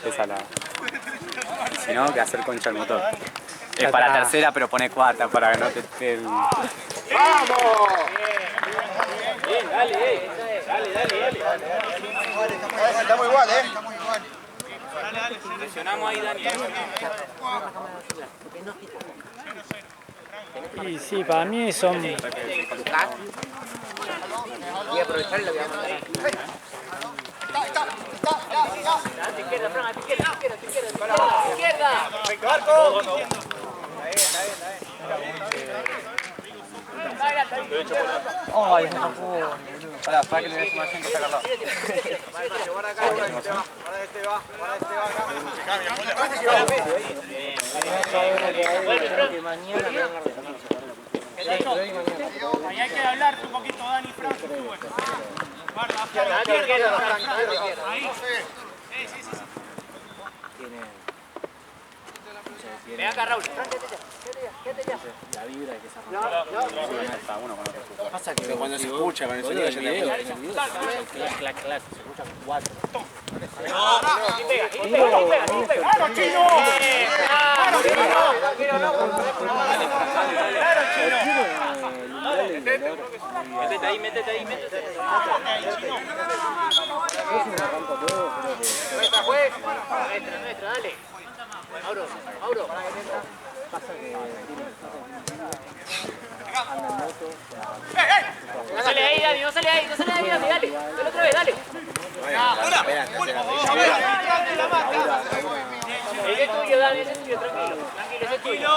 Esa la... Si no, que hacer concha el motor. Es para tercera, pero pone cuarta para que no te estén... ¡Vamos! Bien, dale, dale. Estamos igual, Presionamos ahí, Dani. Y sí, para mí son... Voy a aprovechar y lo voy a mandar. Izquierda, Fran, izquierda. ¡Ay, no puedo! Pará, para que le des más gente, sacarlo. Ahí hay que hablar un poquito, Dani, Fran. Guarda, ahí. Sí. Ven acá, Raúl. La vibra de que se arranca. Está uno con otro. Pasa que cuando se escucha con el sonido ya te Clac, se escucha 4. Pega. ¡Claro, Chino! Métete ahí. Nuestra, juez. Nuestra, dale. Mauro. No sale ahí, Dani, Dani, dale. Dale otra vez, dale. Ese es tuyo, Dani, tranquilo. Ese es tuyo.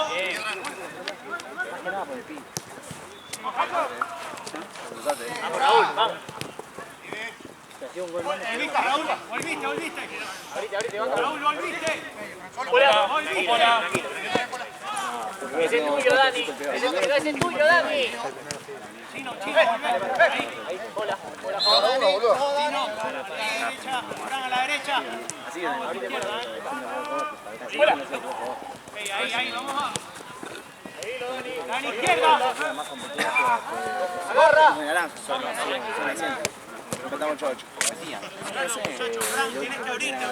Vamos, Raúl, vamos. Volviste, Raúl, volviste. Ahorita, Raúl, volviste. Hola. Volviste. Ese es tuyo, Dani. Chino. Hola. Chino. Fran a la derecha. Así, Vamos a la izquierda, Ahí, vamos a... Dani, izquierda. Agarra. Empezamos 8-8. Tienes que abrirte,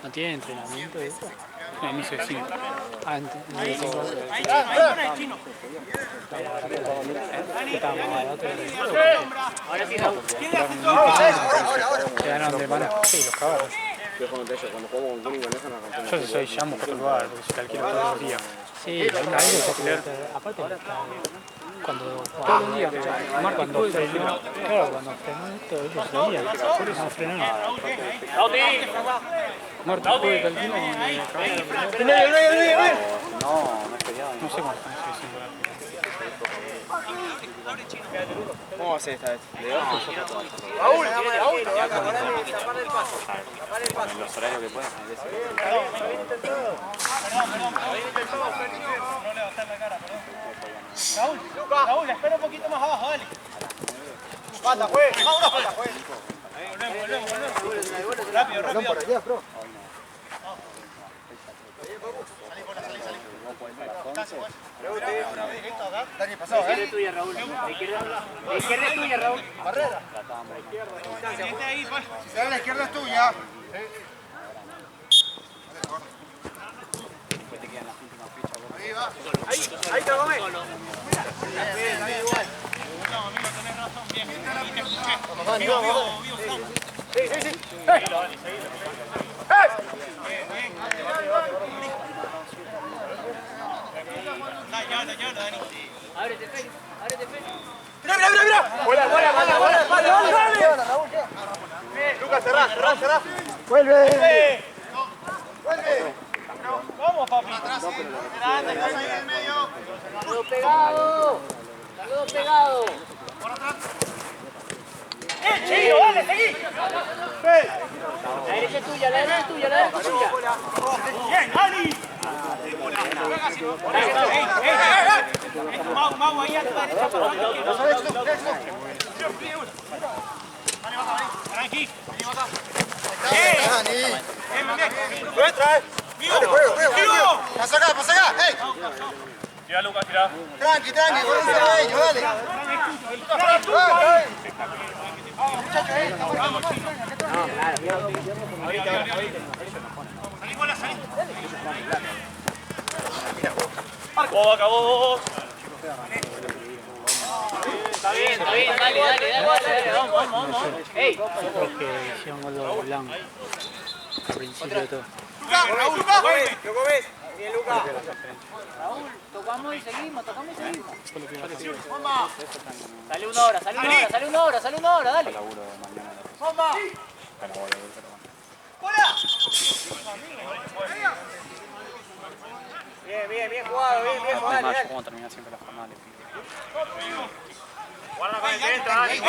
¿No tiene entrenamiento de eso? No, inicio de 5. Ah, ahí con el Chino. Ahora sí, Raúl. Quedaron de manos. Sí, los cagaron. Cuando jugamos con Cuni con esa nos rompemos. Yo soy llamo por lugar, porque si la alquilo todos los días. Sí, hay que alquilar. Aparte, cuando todos los días, cuando frenó, claro, cuando frenó esto, ellos seguían, no frenaron. Muerto fue el calquino con No es peleado. no sé cómo están diciendo. ¿Cómo va a ser esta vez? Raúl. En los horarios que puedan. Raúl, espera un poquito más abajo, dale. Falta, juez. Volvemos. Rápido. por allá, bro. Dani, pasado, La izquierda es tuya, Raúl. La izquierda es tuya, Raúl. Barrera. Siete ahí, pues. Si se da a la izquierda es tuya. Ahí te comés. No, amigo, tenés razón, bien. Y te escuché. Vivo, Fran. Sí. Ya, Dani. Ábrete, Félix. Mira. Bola. Lucas, cerrá. Vuelve. Vamos, papi. Saludo pegado. Chino, dale, seguí. La derecha es tuya. Bien, Dani. Mau ahí a tu derecha. Tranqui. Dani. Entra, Juego. Pasa acá. Hey. Tira, Lucas, tira. Tranqui. Vuelve a ellos, dale. Salí, bola, salí. Vos, acabó vos. Está bien, dale, vamos. Ey. Creo que hicieron gol de blanco. Al principio de todo. Raúl, ¿Lo comes? Bien, Lucas. Raúl, tocamos y seguimos. Sale una hora, dale. Laburo de mañana. ¡Bomba! Para volver, pero bueno. ¡Bola! Bien jugado, bien jugado. Además, yo como termina siempre la jornada, le pido. Guarda con el que entra, Dani. El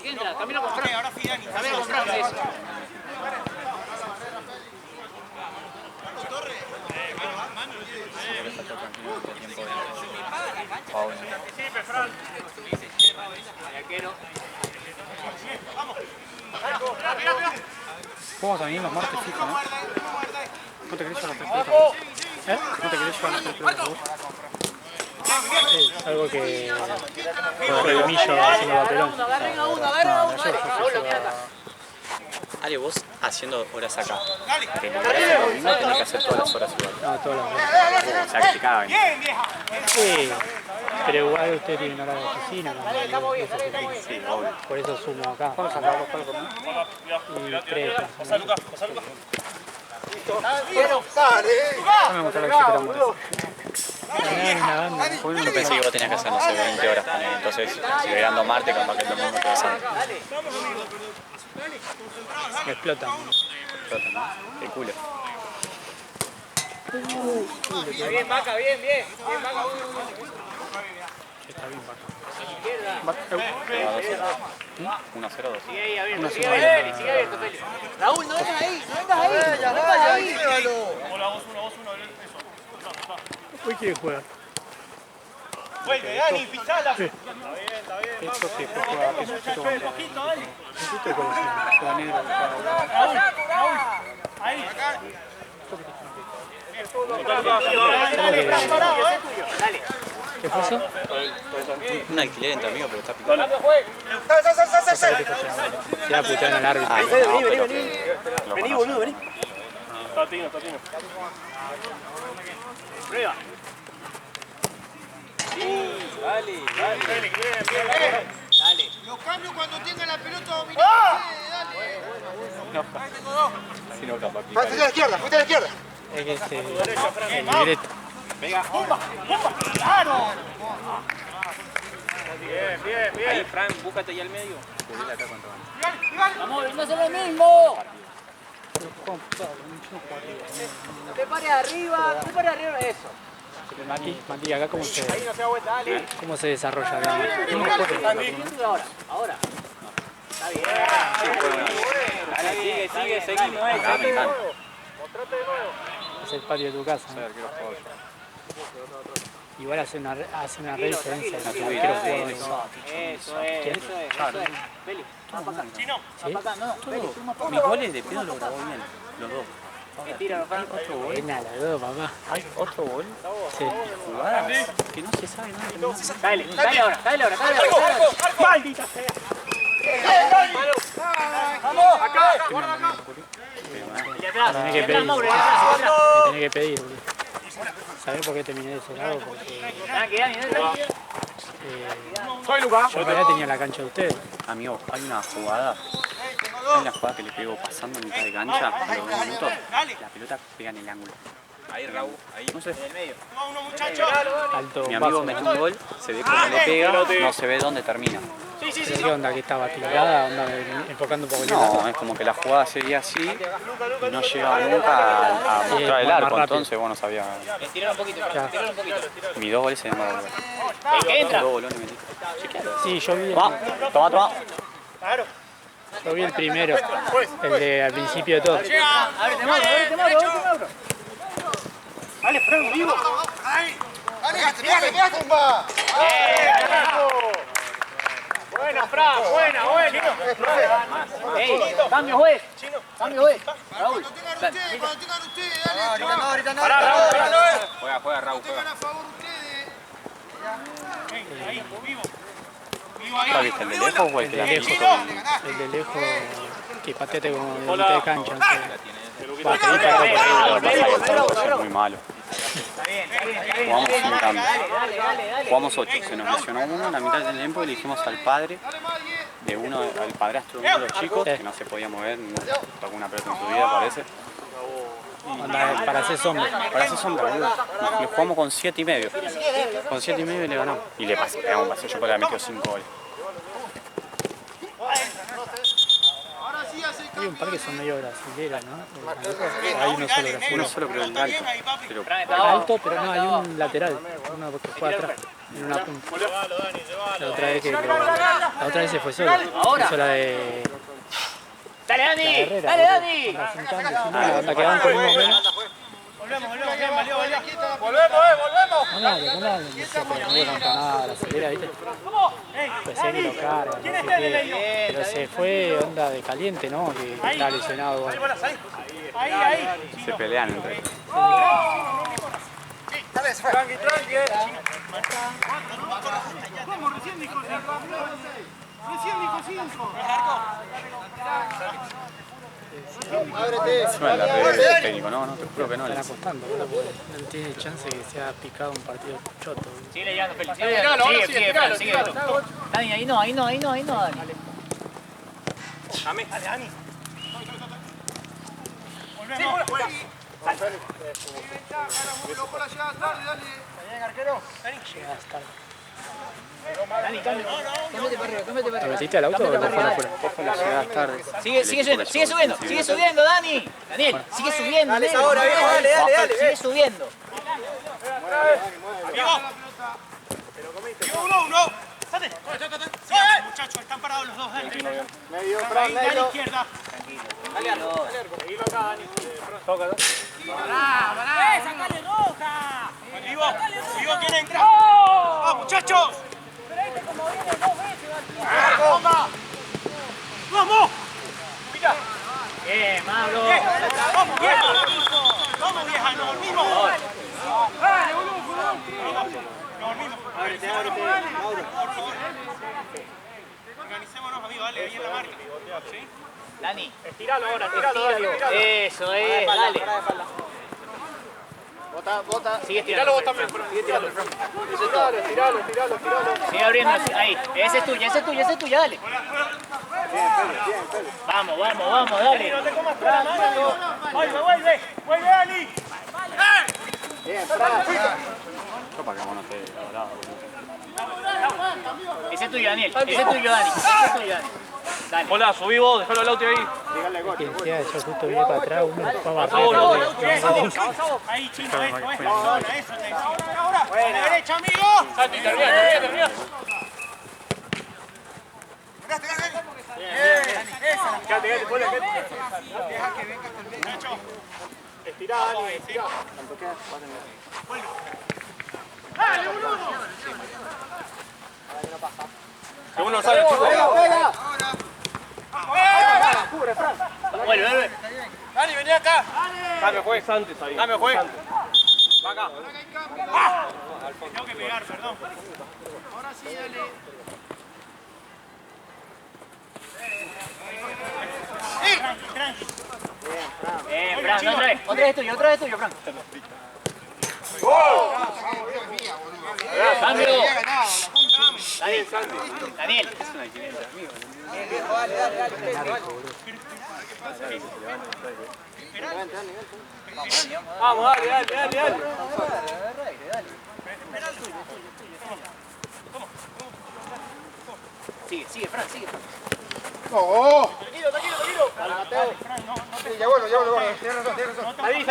que entra. Camilo con Fran. Ahora sí, Dani. Camilo con Fran, eso. Siempre está todo tranquilo todo el tiempo de Paul. Participe, Fran. Arquero. Vamos a venir los martes fijos, ¿no? ¿No te querés llevar las 3 pelotas? ¿Eh? ¿No te querés llevar las 3 pelotas vos? Sí, algo que... Con el millo haciendo batelón. Agarren a uno, dale. Raúl, lo mira acá. Ale, vos haciendo horas acá. Que no tenés que hacer todas las horas igual. No, todas las horas. O sea, que te cagan. Bien, vieja. Sí, pero igual usted tiene hora de oficina. ¿No? Sí, obvio. Por eso sumo acá. ¿Cuántos acá? Y 3. Pasa, Lucas. No me gusta la que se queda muerto. Yo pensé que vos tenías que hacer, no sé, 20 horas con él. Entonces, si voy dando Marte, capaz que todo el mundo te besando. Me explotan. Explota, ¿no? Qué culo. Bien, Vaca, bien. Bien, Vaca. Está bien, Vaca. 1-0, 2. Sigue ahí abierto, sigue abierto, Feli. Raúl, no vengas ahí. Hola, vos uno, eso. Hoy quiere jugar. Vuelve, Dani, pisala. Sí. Está bien. Eso sí, después juega. Eso Un poquito, Dani. de colección. Juega negro. Raúl. Ahí. Dale. ¿Qué fue eso? Un alquiler entre amigos, pero está picado. Se la putean al árbitro. Vení, boludo, vení. Está tino. Prueba. Dale. Los cambios cuando tenga la pelota dominada. Dale. Si no, capaz que. Fuiste a la izquierda, fuiste a la izquierda. Es que se... Libreta. ¡Claro! Bien. Ahí, Fran, búscate ahí al medio. Cubrile acá cuánto van. Vamos, no hacer lo mismo. Te pare arriba, eso. Mati, acá cómo se desarrolla. Ahora. Está bien. Dale, sigue, seguimos. Acá me encanta. Es el patio de tu casa. Soy ¿No? arquero jugador. Igual hace una re diferencia. La Quiero tuya, jugar. Eso es. Feli, va para acá. Chino. Va para acá, no. Feli, suma para Mis goles de pedo lo grabó bien, los dos. Tíralo, Fran. Otro gol. Buena la dos, papá. Hay otro gol. Sí. Jugadas que no se sabe nada. Dale ahora. ¡Maldita sea! Me tenés que pedir. Mauro, Me tenés que pedir, boludo. ¿Sabés por qué terminé de ese lado? Porque Soy Lucas. yo todavía tenía la cancha de ustedes. Amigo, hay una jugada que le pego pasando en mitad de cancha, a los 2 minutos, la pelota pega en el ángulo. Ahí, Raúl, ahí. No sé. Toma uno, muchachos. Alto Mi amigo paso. mete un gol, se ve cómo le pega, no se ve dónde termina. ¿Pero qué onda? ¿Que estaba tirada? ¿Onda enfocando un poco el No, es como que la jugada seguía así y no llegaba nunca a mostrar el más arco, rápido. entonces bueno, sabía. Tíralo un poquito, Ya. tíralo un poquito. Mis 2 goles se llaman. El que entra. 2 bolones metí. Sí, yo vi, Toma. yo vi el primero, el de al principio de todo. Ábrete, Mauro. Dale, Fran, vivo. Dale, pegaste. ¡Pumba! Buena, Fran, buena. Ey, cambio juez. Raúl. Cuando tengan ustedes, dale. Ahorita no. Pará, Raúl. Juega, Raúl. Tengan a favor ustedes. Ahí, vivo. ¿Cuál viste? ¿El de lejos o el que la lejos, puso? el de lejos que pateate como de mitad de cancha. No sé. Es muy malo. Jugamos sin cambio. Jugamos 8, se nos lesionó uno en la mitad del tiempo y le dijimos al padre de uno, al padrastro de uno de los chicos, que no se podía mover, no tocó una pelota en su vida, parece. Para hacer sombra. Para hacer sombra, boludo. Y jugamos con 7,5. Con 7,5 y le ganamos. Y le pegamos un pase, yo porque le metió 5 goles. Hay un par que son medio brasileras, ¿no? Hay uno solo brasileño. Uno solo creo el alto. Pero Alto, pero no, hay un lateral. Uno que juega atrás, en una punta. La otra vez se fue solo. Hizo la de... Dale, Dani. Herrera, Dale, Dani. la onda que van con un momento. Volvemos, bien, valió. Volvemos. No, no decía que no iba contra nada brasilera, ¿viste? Pues sé que lo carga, no sé qué. Pero se fue onda de caliente, ¿no? Que está lesionado. Bueno. Ahí. se pelean entre ellos. Tranqui. ¿Cómo? Recién dijo 5. Encima de la red del técnico, no, te juro que no. Están apostando, ¿no? No tiene chance que sea picado un partido choto. Sigue llegando, Félix. Sigue, Fran, sigue. Dani, ahí no, Dani. Dame. Volvemos. Llegadas tarde. Dani, cámbiate para arriba. ¿Te metiste al auto o te fueron afuera? Llegadas tarde. Sigue subiendo, Dani. Daniel, sigue subiendo. Dale, ahora, viejo, dale. Sigue subiendo. Diego, uno. ¡Sate! Sí, muchachos, están parados los dos. Dale. Medio, Ahí, dale a la izquierda. ¡Sacale roja! Vivo, ¿quién entra? ¡Vamos, muchachos! ¡Vamos! Bien, Mauro. ¡Vamos, vieja! ¡Vamos, vieja! ¡Nos dormimos! ¡Dale, boludo! ¡Nos dormimos! Organicémonos, amigos, dale, ahí en la marca. ¿Sí? Dani. Estiralo ahora. Eso es, dale. Bota. Sigue estirando. Vos también, sigue tirando. Estiralo. Sigue abriendo, ahí. Ese es tuya, dale. Vamos, dale. No te comas toda la mano. Vuelve, Dani. Yo para que vos no te hablaba. Ese es tuyo, Daniel. Dani. Dale. Hola, subí vos, dejalo al auto ahí. Quien sea, yo justo vine para atrás, uno fue a barrer. Ahí, Chino, eso te decía. Ahora, a la derecha, amigo. Santi, termina. Quédate, ponle. Estirá, Dani, estirá. Dale, boludo. Que uno sale, chicos. Vuelve. Dani, vení acá. Dame juez. Dame juez. Va acá. Tengo que pegar, perdón. Ahora sí, dale. Tranqui. Bien, Fran, otra vez tuyo, Fran. Cambio. Daniel. Vamos, dale. Sigue, Fran. ¡No! Tranquilo. Sí, ya vuelvo. Tienes razón. Ahí.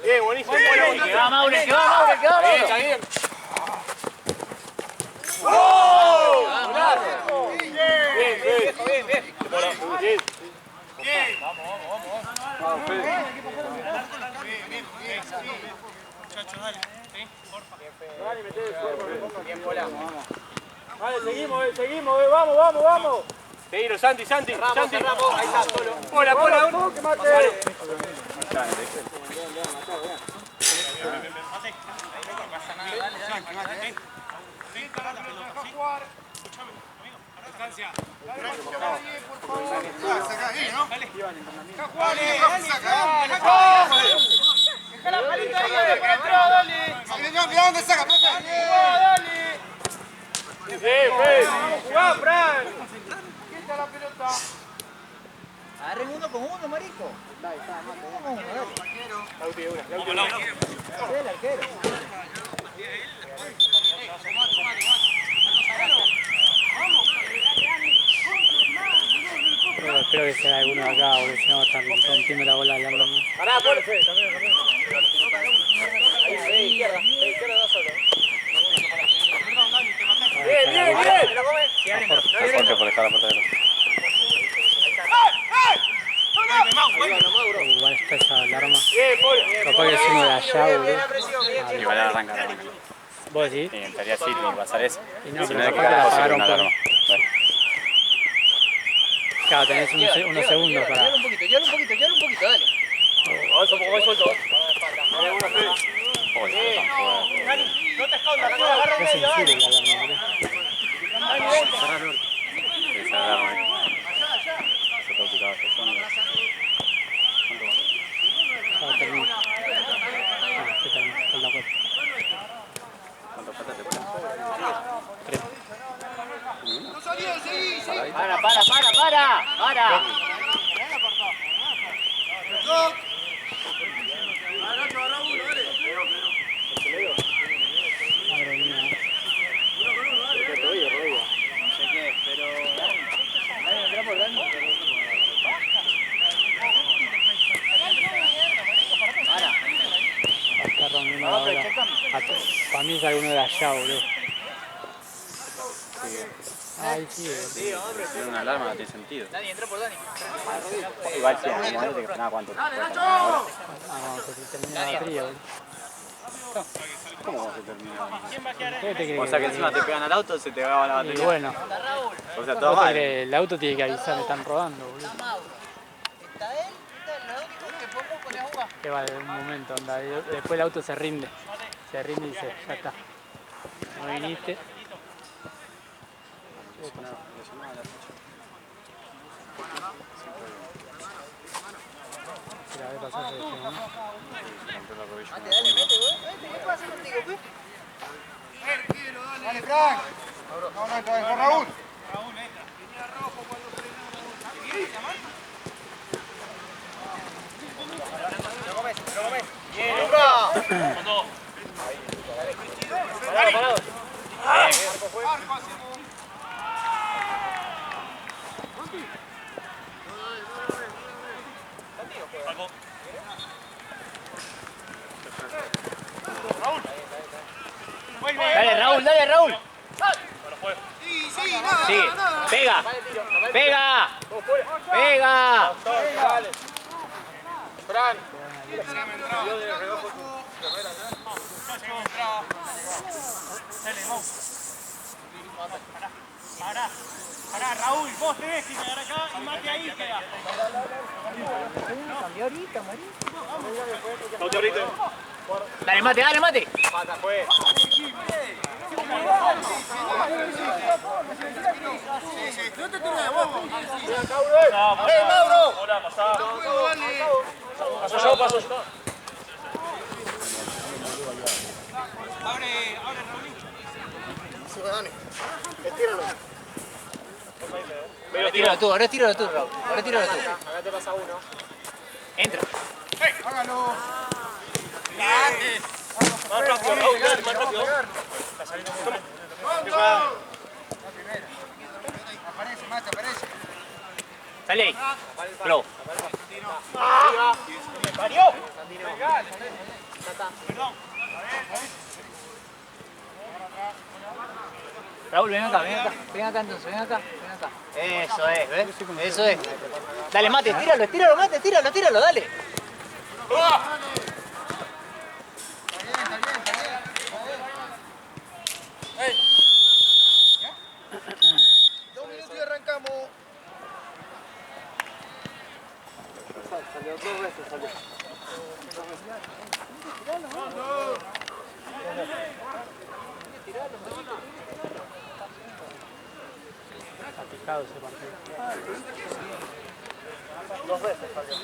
Bien, buenísimo. Que va Maure. Bien. Muchachos, dale. ¿Sí? Porfa. Vale, seguimos, vamos. Seguilo, Santi. Santi. Ahí está, solo. Pola, uno. Que mate. ¿Dónde saca, profe? ¡Jugá, Fran! Agarren uno con uno, marico. Uno con uno, dale. El arquero. Pero espero que sea alguno de acá, porque si no va a estar rompiendo la bola al lado. Pará, por Fe, también. Ahí, izquierda da solo. Bien. Jorge por dejar la puerta de los. Igual está esa alarma. Bien, Paul. Capaz que es uno de allá, boludo. Igual arranca. ¿Vos decís? Sí, en teoría sí, tiene que pasar eso. Y no, Si pero no, de que capaz que la carajo sirve apagaron una por... alarma. Bueno. Claro, tenés unos segundos para... Llévalo un poquito, dale. Avanza un poco más suelto. Joder, No te escondas, agarra Es sensible la alarma, boludo. esa alarma. Se te quitaba ese sonido. Ah, termina. Ah, ¿qué tal? Con la cuenta. ¿Cuánto falta te pones? 3. Para. Madre mía. No sé qué, pero... Dale, entra por Dani. Para. Está rompiendo la bola. Para mí es alguno de allá, boludo. Ay, sí, boludo. Tiene una alarma, no tiene sentido. Dani, entra por Dani. Igual sí, como es de que nada, ¿cuánto? Ah, vamos, se termina la batería, boludo. ¿Cómo se termina? ¿Qué te crees? O sea que encima te pegan al auto, se te acaba la Y batería. bueno, O sea, todo ¿vos te mal. crees? El auto tiene que avisar, me están robando, boludo. Está él, lo único que podemos poner a jugar. Que va de un momento, anda. Después el auto se rinde. Se rinde y dice, ya está. No viniste. Se la ve pasar de este, ¿no? Dale, mete, güey. ¿Qué pasa contigo, güey? Dale, Frank. No, entra con Raúl. Bien, Luca. Parado. Dale, Raúl. Sí, pega. Fran. Pará, Raúl, vos tenés que llegar acá y Mate ahí queda. Cambió ahorita, marico. Autorito. Dale, mate. Pata, fue. No te tires de vos. Mauro! Hola, pasá. Paso yo. Abre, Raúl. Ahora tíralo tú, Raúl. Acá te pasa uno. Entra. Hágalo. Más rápido, Raúl, dale, más rápido. Está saliendo muy bien. Aparece, Mate, aparece. Sale ahí. Pro. ¡Parió! Raúl, ven acá entonces, ven acá. Eso es, ¿ves? Eso es. Dale, Mate, tíralo, Mate, tíralo, dale. Está bien. 2 minutos y arrancamos. Está picado ese partido. Dos veces salió.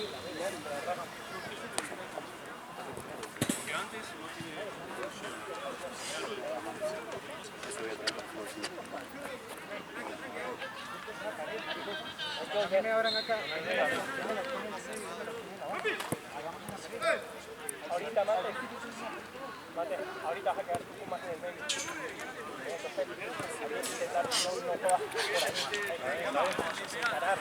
¿Qué me abran acá? Ahorita, Mate, ahorita vas a quedar tú más en el medio. Entonces, hay que intentar no todas por ahí. Parar.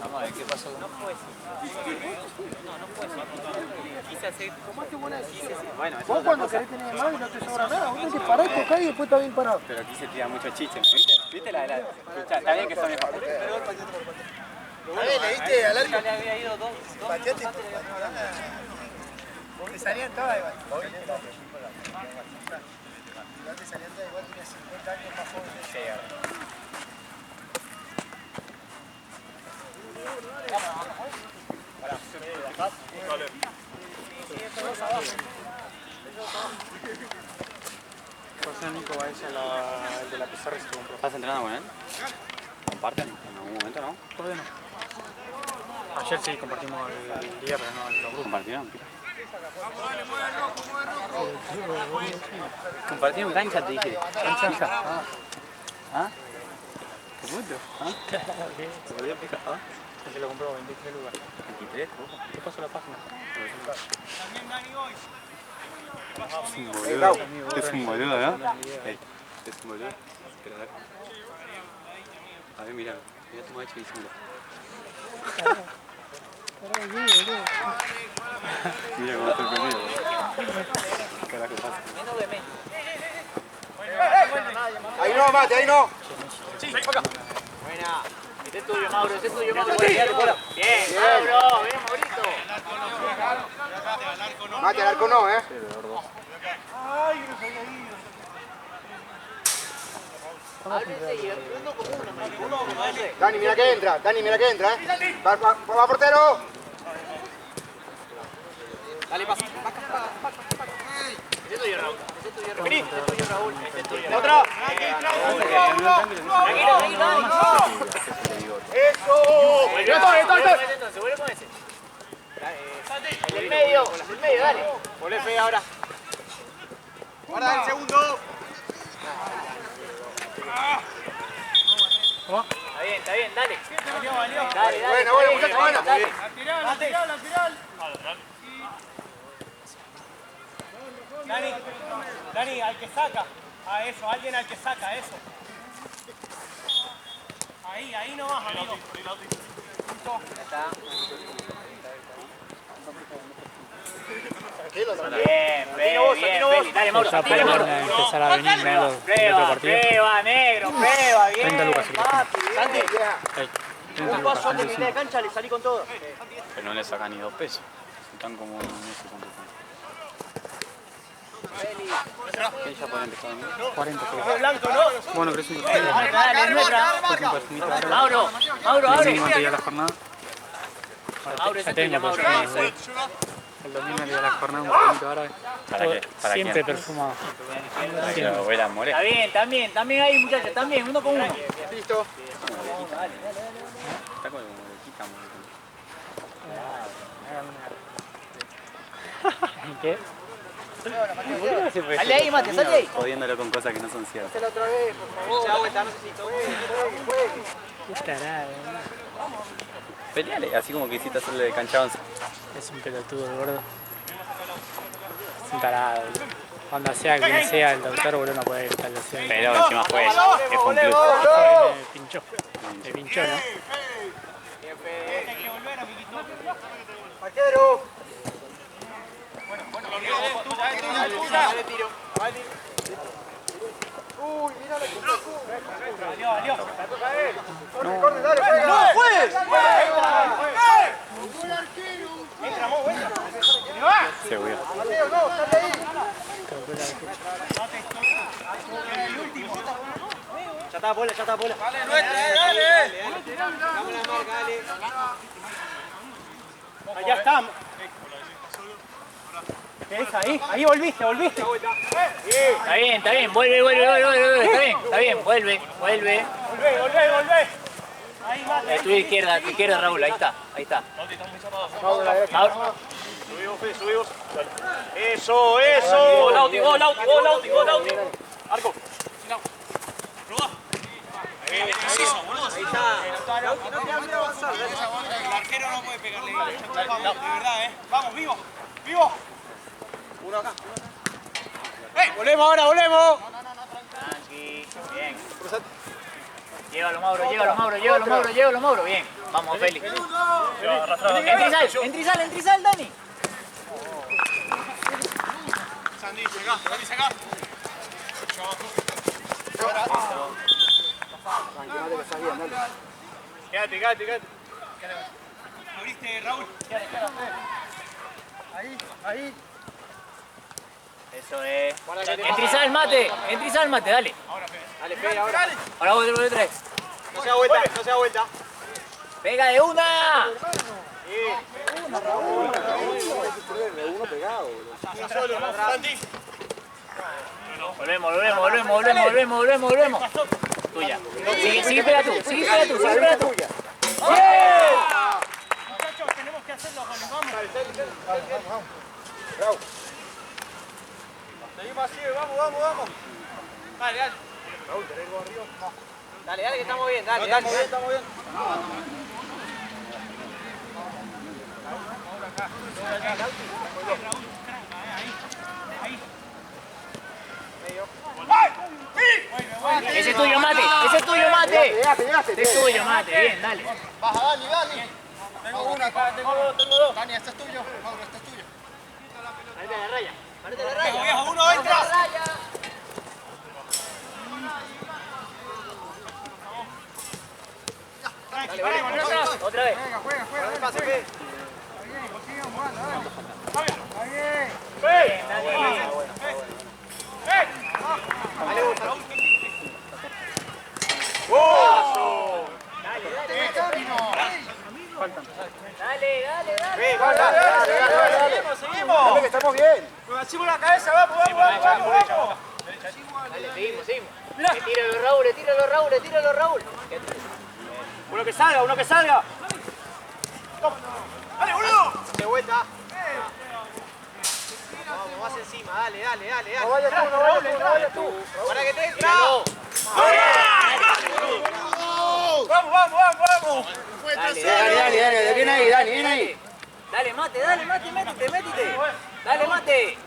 Vamos a ver qué pasó. Bueno, eso Vos cuando querés tener más y no te sobra nada, vos tenés que parar, tocar y después está bien parado. pero aquí se tira mucho chiste, ¿no? ¿Viste? ¿Viste la? Escuchá, está bien que son mejor. A ver, le diste al arco. Ya le había ido dos. Pateate. Te salían todas igual. Igual te salían todas igual, tenía 50 años más joven de ella. José Nico va a ese el de la pizarra que se compró. ¿Estás entrenando con él? ¿Comparten en algún momento, no? Todavía no. Ayer sí compartimos el día, pero no el grupo. ¿Compartieron? ¿Compartieron cancha, te dije? ¿Cancha? ¿Ah? ¿Qué puto? ¿Ah? ¿Se podía picar? ¿Ah? Se lo compró 23 lugares. 23, ojo. ¿Qué pasó la página? Es un boludo, ¿no? Es un boludo. Pero a ver, mira tu macho y disimula. Mira cómo estoy conmigo. ¿Qué carajo pasa? Ahí no, Mate, ahí no. Buena. Ese es tuyo, Mauro. Ese es tuyo, Mauro. Bien, Mauro. Bien, Maurito. Mate, al arco no, ¿eh? Dani, mira que entra, Dani, mira que entra, ¿eh? Va portero. Dale, pasa. Ese es tuyo, Raúl. Ese es tuyo, Raúl. Ese es tuyo, Raúl. Ese es tuyo. ¡Otra! Tranquilo. ¡Eso! Vuelve con ese. El del medio, dale. Ponle fe ahora. Guarda el segundo. Está bien, dale. Dale. Bueno, muchachos, bueno. Dale. Lateral. Dani, al que saca. A eso, alguien al que saca, eso. Ahí no vas, amigo. Ya está. Bien, Feli. Dale, Mauro. Ya pueden empezar a venir menos de otro partido. Prueba, negro, prueba. Bien. 30 lucas. Santi, Hey, 30 un lucas. paso antes de mitad de cancha, le salí con todo. Pero no le sacan ni 2 pesos. Están como en ese punto. ¿Qué ya pueden empezar a venir? 40 pesos. Blanco, ¿no? Bueno, pero es un perfil. Dale, nuestra. Es un perfumito ahora. Mauro, El abre. domingo antes de la jornada. Mauro, ese Ya es tengo tuyo, Mauro. perfumado. El domingo antes de la jornada un perfumito árabe. ¿Para qué? ¿Para Siempre quién? perfumado. Pero abuela more. Está bien, también ahí, muchachos, también, uno con uno. Listo. Está como muñequita, ¿Qué? Sale ahí, Mate, sale ahí. jodiéndolo con cosas que no son ciertas. Hacela otra vez, por favor. Ya vuelta, no sé si Qué tarado. Peleale, así como que hiciste hacerle de cancha 11. Es un pelotudo, gordo. Es un tarado. Cuando sea quien sea el doctor, boludo, no puede estar haciendo. Pero encima fue eso, que fue un plus. Me pinchó. Me pinchó, ¿no? Arquero. Dale tiro. Uy, mira la que Adiós. Corte, dale, pega. ¡No, juez! Ramón, vuelta. Seguro. Mateo, no, sale ahí. Ya está, bola, ya está, bola. Dale, nuestra, dale. Dame la marca, dale. Allá está. ¿Qué es ahí? Ahí volviste. Está bien, vuelve, está bien, vuelve. Volvé. Ahí, Mate. Tu izquierda, Raúl, ahí está. Ahora. Subimos. Eso. Gol, Lauti. Arco. Ahí está. El arquero no puede pegarle. De verdad, Vamos, vivo. Uno acá. Volvemos. Tranqui, bien. Llévalo, Mauro. Bien. Vamos, Félix. Entrizal, Dani. Sandy, acá. Tranquilate que estás bien, dale. Quédate. ¿Abriste, Raúl? Ahí. Eso es. Entrizal, mate, dale. Dale, pega ahora. Ahora vos otra vez. No se da vuelta. Pega de una. Uno pegado. Sandy. Volvemos. Tuya. Sigue, pega tú. Muchachos, tenemos que hacerlo, vamos. Bravo. Seguimos así, vamos. Dale. Dale, que estamos bien, dale. Estamos bien. Ese es tuyo, Mate. Llegaste. Ese es tuyo, Mate. Bien, dale. Baja, Dani. Tengo una, tengo dos. Dani, este es tuyo. Mauro, este es tuyo. Parate la raya. Viejo, uno entra. Otra vez. Bien, Dale. Seguimos. Dale, que estamos bien. Nos agachamos la cabeza, vamos. Dale, seguimos. Tíralo, Raúl. Uno que salga. Dale, boludo. De vuelta. Vamos, más encima, dale. No vayas tú. Para que te entra. Vamos. Dale, viene ahí. Dale, Mate, métete. Dale, Mate.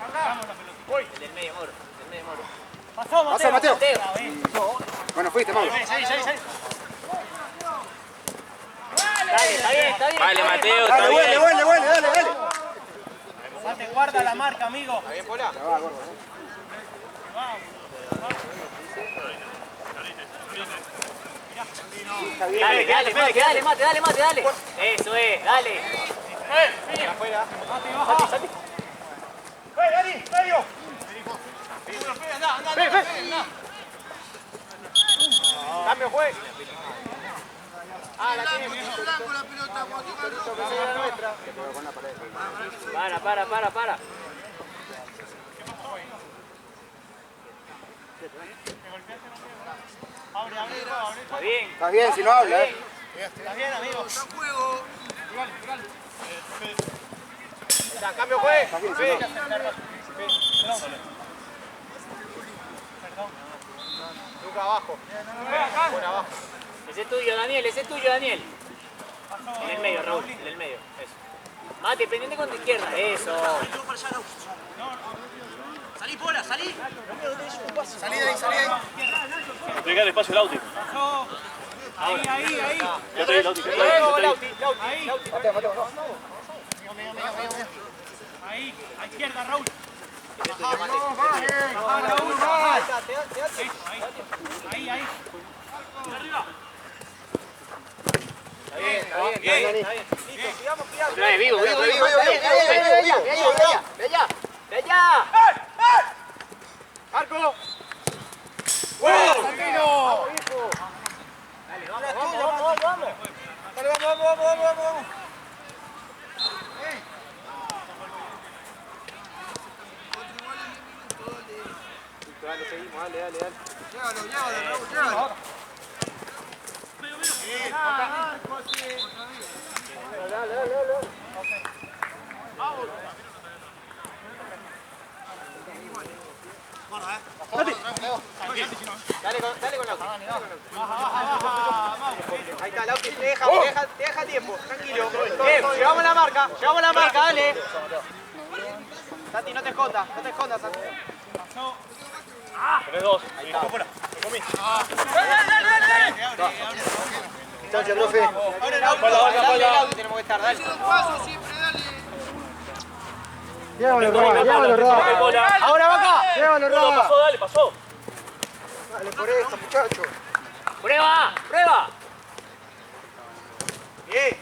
El del medio, Moro. Pasó, Mateo. Mateo. Bueno, fuiste, Mauro. Seguí. Dale, está bien. Vale, Mateo, está Dale, bien. dale. Mate, guarda la marca, amigo. Bien, Pola. Ya va, gordo. Dale, Mate. Eso es, dale. Afuera. Dani, medio. Cambio, juez. La tiene. Para. Abre. Está bien. Estás bien, si no habla, Estás bien, amigo. Cambio, juez. Estás bien, si Nunca abajo. Por abajo. Ese es tuyo, Daniel. En el medio, Raúl, en el medio. Eso. Mate, pendiente con tu izquierda. Eso. Salí, Pola, salí. Salí de ahí. Tiene que dar espacio el Lauti. Ahí. Ya estoy, Lauti. Mateo, no. Ahí, a izquierda, Raúl. Ahí. Vivo. Ve allá. Marco. Vamos. Dale, seguimos, dale. Llévalo, Raúl, llévalo. Dale. Dale con Lauti. Ahí está, Lauti, te deja tiempo, tranquilo. Llevamos la marca, dale. Santi, no te escondas, Santi. 3-2. Ahí está. Distancia, profe. Dale. Tenemos que estar, dale. Llévalo, Roda. Ahora, Vaca. Llévalo, Roda. Pasó. Dale por esto, muchacho. ¡Prueba! Bien.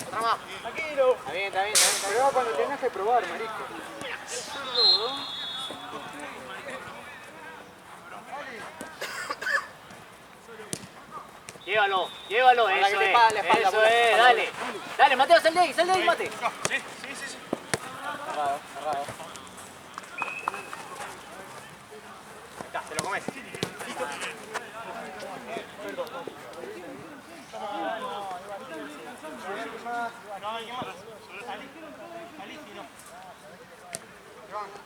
Otra más. Tranquilo. Está bien. Prueba cuando tengas que probar, marisco. Llévalo, Para eso que te es. pague la espalda, Eso por la es, espalda. dale, Mateo, sal de ahí, Mate. Cerrado. Ahí está, te lo comes.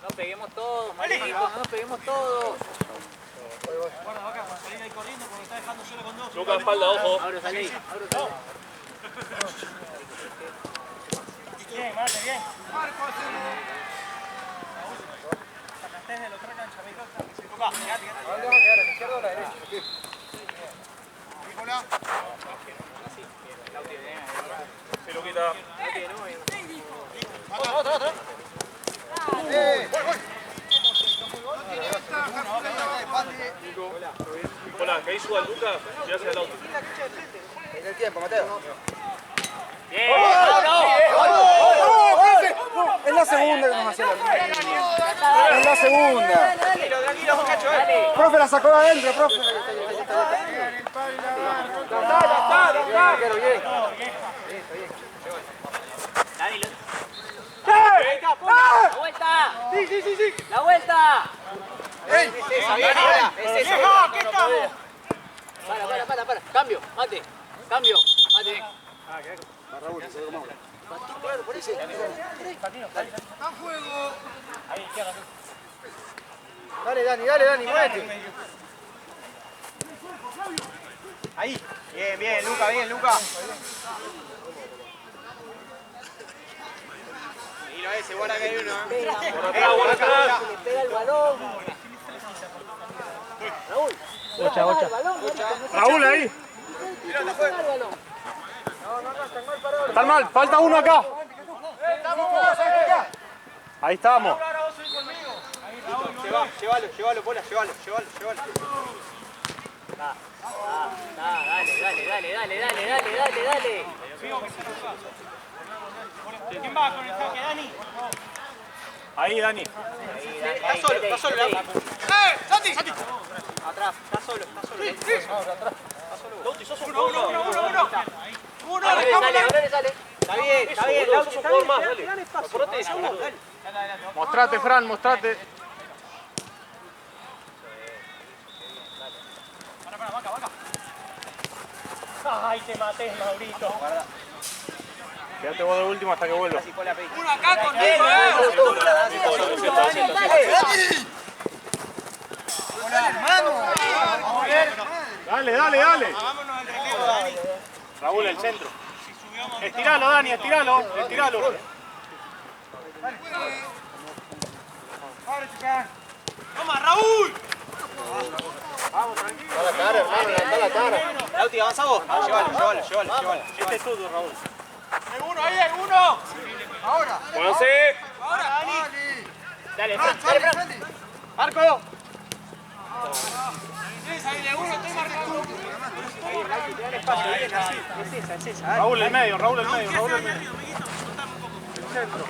No peguemos todos, marico, no nos peguemos todos. Guarda, Vaca, cuando salís ahí corriendo porque está dejando solo con dos. Lucas, espalda, ojo. Ahora salí. Bien, Mate, bien. Sacaste de la otra cancha, amigo. Quédate. ¿A dónde vas a quedar? ¿A la izquierda o a la derecha? Sí, Luquita. Otro. Nicolás, que ahí suba el Lucas, ya se el auto. En el tiempo, Mateo. Bien, Es la segunda que nos hacía la Es la segunda. Tranquilo, muchacho. Profe, la sacó de adentro, profe. La vuelta. Sí. La vuelta. Es esa, bien, ahora. Es esa. ¿Qué estamos? Para. Cambio, Mate. Dale, Dani, muévete. Ahí. Bien, Luca. Seguilo ese, guarda que hay uno. Por atrás. Le pega el balón. Raúl. Bocha. Raúl, ahí. Pega el balón. Están mal, falta uno acá. Ahí estamos. Llévalo, Pola, llévalo. Dale. ¿Quién va con el jaque, Dani? Ahí, Dani. Está solo, Lauti. ¡Santi! Atrás, está solo. Lauti, sos un jugador más. Uno, Sale. Está bien, Lauti, sos un jugador más, dale. Acordate de eso, boludo. Mostrate, Fran, mostrate. Para, Vaca. Ay, te maté, Maurito. Quédate vos de último hasta que vuelva. Uno acá contigo, Dale. Hagámonos el relevo, Dani. Raúl, el centro. Estiralo, Dani, estiralo. ¡Toma, Raúl! Está la cara. Lauti, avanza vos. Llévalo. Este es tuyo, Raúl. Hay uno. Pónganse. Ahora, Dani. Dale, Fran. Marco. Sí, ahí de uno, estoy marcando. Raúl el medio, Raúl el medio, Raúl el medio. El centro.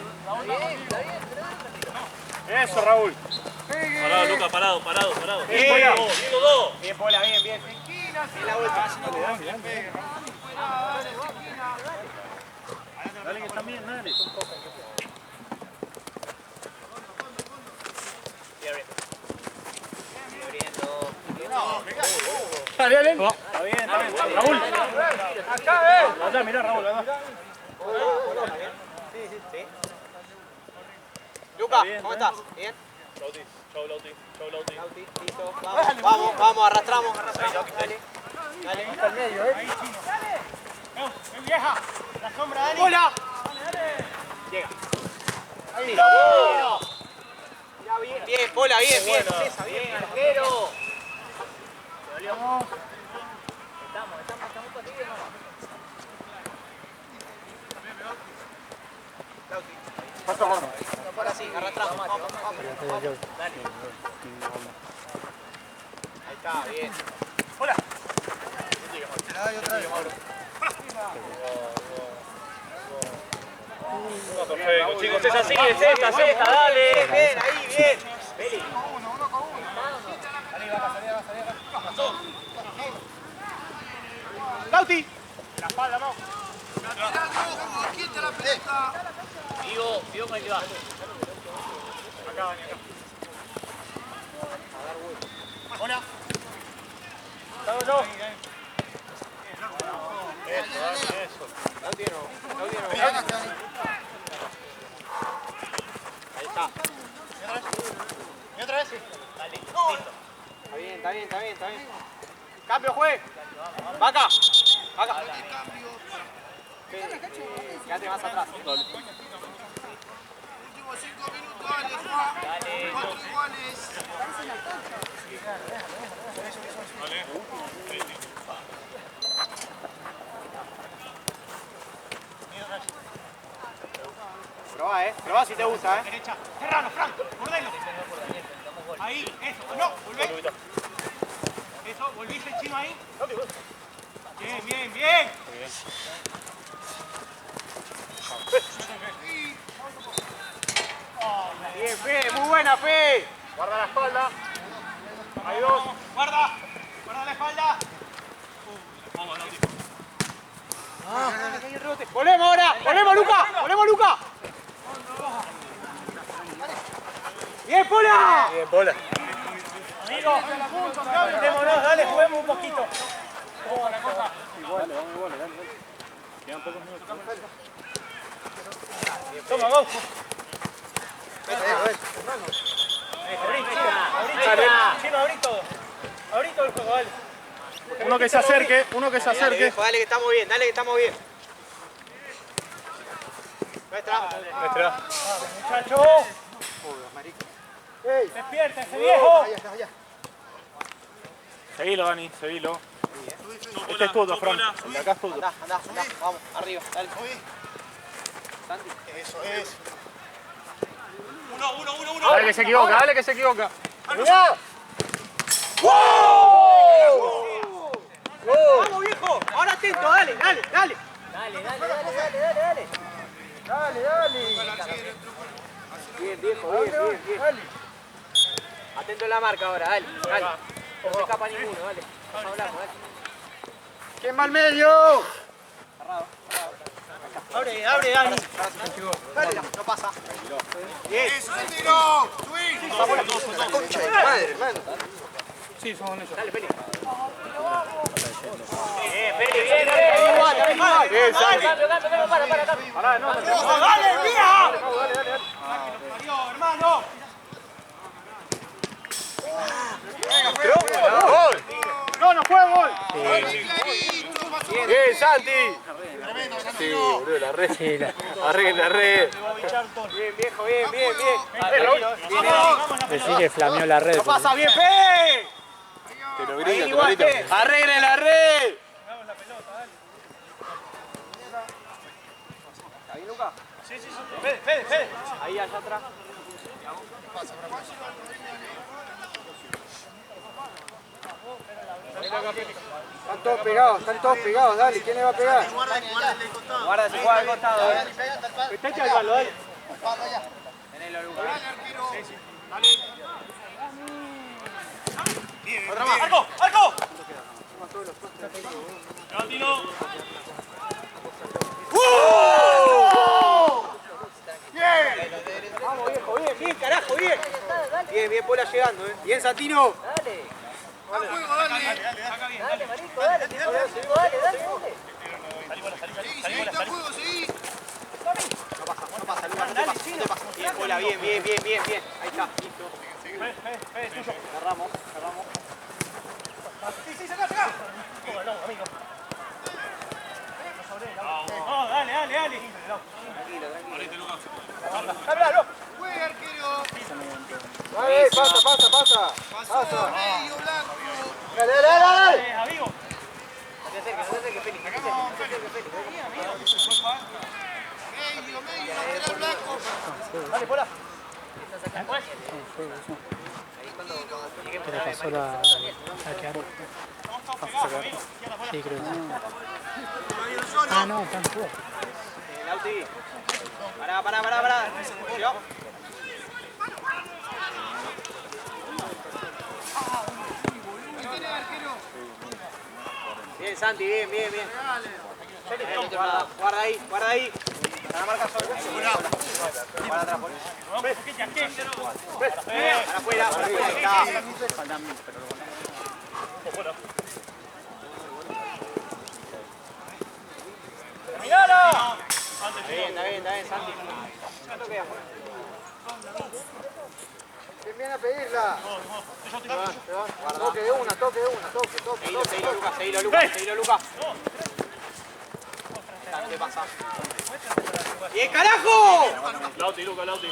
Eso, Raúl. Parado, Luca, parado. Bien, Bien, Pola, bien. En la vuelta. Dale que están bien, dale. Dale. Está bien. Raúl. Acá, allá, mirá, Raúl, allá. Sí. Luca, ¿cómo estás? ¿Bien? Chau, Lauti. Listo. Vamos, arrastramos. Dale. Hasta el medio, Ahí, Chino. Ven, vieja. La sombra, Dani. ¡Hola! Llega. Ahí. Ya, bien, Pola, bien. César, bien. Arquero. Estamos partidos nomás. Pasa mano. Ahora sí, arrastramos. Vamos. Dale. Ahí está, bien. Hola. Perfecto, chicos, César sigue, César, dale. Bien, ahí, bien. Lauti. La espalda, no. Vivo con el que va. Acá, Dani, acá. Hola. ¿Estado yo? Eso, Dani, eso. Lauti no. Ahí está. ¿Y otra vez? Dale. Está bien. Cambio, juez. Vaca. Quédate más atrás. Últimos 5 minutos, dale, Juan. 4 iguales. Probá si te gusta, Derecha. Serrano, Franco. Mordelo. Ahí, eso. No, volvé. Eso, volviste el Chino ahí. Bien. Bien, Fe, muy buena, Fe. Guarda la espalda. Hay dos. Guarda la espalda. Volvemos ahora. Volvemos, Luca. Bien, Pola. Amigo, démonos, dale, juguemos un poquito. Quedan pocos minutos. Toma, vamos. Chino, abrí todo. Abrí todo el juego, dale. Uno que se acerque. Dale, viejo, dale que estamos bien. Nuestra. Muchacho. Despierta ese viejo. Seguilo, Dani, seguilo. Este es tuyo, Fran. El de acá es tuyo. Andá. Vamos, arriba, dale. Santi. Eso es. Uno. Dale que se equivoca, Vamos, viejo. Ahora atento, dale. Dale. Bien, viejo, bien. Atento en la marca ahora, dale. No se escapa ninguno, dale. Hablamos, dale. ¿Quién va al medio? Abre, Dani. Dale, no pasa. Bien. Eso es el tiro. Swing. Concha de madre, hermano. Sí, son ellos. Dale, Feli. Bien, Feli, bien. Bien, Santi. Cambio, para. Pará, no. ¡Dale, vieja! Mario, hermano. ¡Gol! No fue gol. Clarito, más o menos. Bien, Santi. Tremendo, Sí, Santino. boludo, la red. La red. Bien, viejo, bien. Decí que flameó la red. No pasa bien, Fe. Te lo Ahí igual, Fe. ¡Arreglen la red! ¿Está bien, Luca? Sí. Fede. Ahí, allá atrás. Están todos pegados, dale, ¿quién le va a pegar? Guarda, se juega al costado, Metete al palo, dale. Tenelo, Lucas. Otra más. ¡Arco! ¡Arco! Levantino. Vamos, viejo, bien, carajo, bien. Bien, Pola llegando, Bien, Santino. Dale. ¡A juego, dale! Dale, marico, dale. Dale. Seguí, está juego, seguí. No pasa, Lucas, no te pasa. Bien, Pola, bien. Ahí está, listo. Tuyo. Cerramos. Sí, saca. No, dale. Tranquilo. Háblalo. Juega, arquero. Dale, pasa. Pasó, medio blanco. Dale. Amigo. No te acerques, Félix. Medio, lateral blanco. Dale, Pola. Que le pasó la que Aro. Sí, creo que sí. Ah, no, están todos. Lauti. Pará. ¿Llegó? Bien, Santi, bien. Guarda ahí. Para marcar sobre. Para atrás, por Para afuera. Faltan 1000, pero lo contamos. ¡Mirala! Está bien, Santi. ¿Quién viene a pedirla? Toque de una. Seguilo, Lucas. ¿Qué pasa? ¡Bien, carajo! Lauti, Luca, Lauti.